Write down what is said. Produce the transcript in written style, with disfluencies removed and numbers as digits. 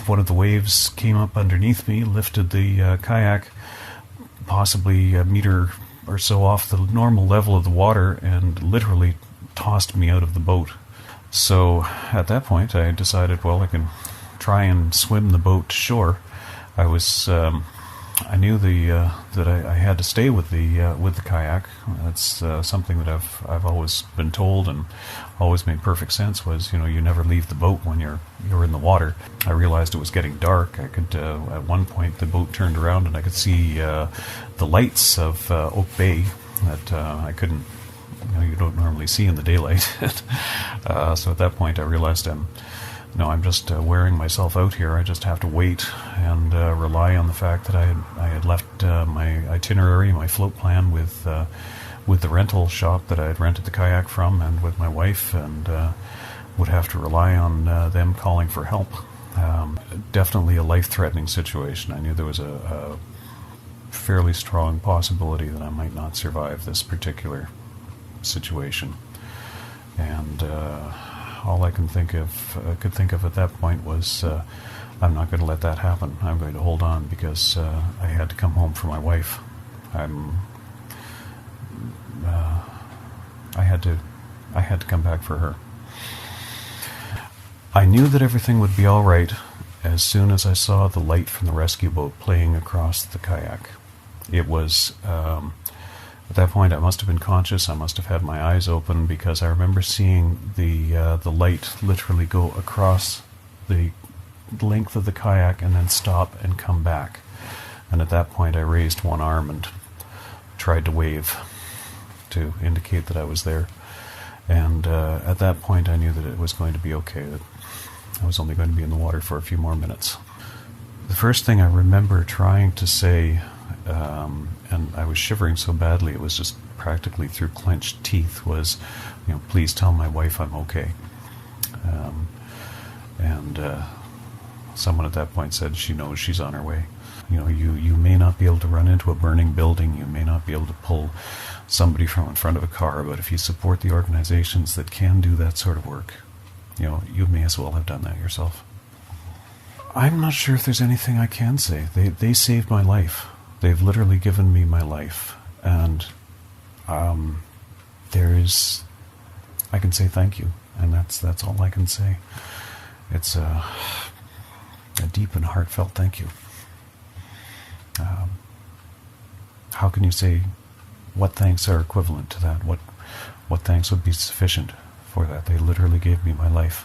one of the waves came up underneath me, lifted the kayak possibly a meter or so off the normal level of the water, and literally tossed me out of the boat. So at that point I decided, well, I can try and swim the boat to shore. I knew that I had to stay with the kayak. That's something that I've always been told and always made perfect sense. Was, you never leave the boat when you're in the water. I realized it was getting dark. I could at one point the boat turned around and I could see the lights of Oak Bay that I couldn't. You don't normally see in the daylight. So at that point I realized I'm just wearing myself out here. I just have to wait and rely on the fact that I had left my itinerary, my float plan with the rental shop that I had rented the kayak from, and with my wife, and would have to rely on them calling for help. Definitely a life-threatening situation. I knew there was a fairly strong possibility that I might not survive this particular situation, and all I could think of at that point was, I'm not going to let that happen. I'm going to hold on, because I had to come home for my wife. I had to come back for her. I knew that everything would be all right as soon as I saw the light from the rescue boat playing across the kayak. It was. At that point, I must have been conscious. I must have had my eyes open, because I remember seeing the light literally go across the length of the kayak and then stop and come back. And at that point, I raised one arm and tried to wave to indicate that I was there. And at that point, I knew that it was going to be okay, that I was only going to be in the water for a few more minutes. The first thing I remember trying to say, and I was shivering so badly it was just practically through clenched teeth, was, please tell my wife I'm okay. And someone at that point said she knows she's on her way. You may not be able to run into a burning building, you may not be able to pull somebody from in front of a car, but if you support the organizations that can do that sort of work, you may as well have done that yourself. I'm not sure if there's anything I can say. They saved my life. They've literally given me my life, and I can say thank you, and that's all I can say. It's a deep and heartfelt thank you. How can you say what thanks are equivalent to that? What thanks would be sufficient for that? They literally gave me my life.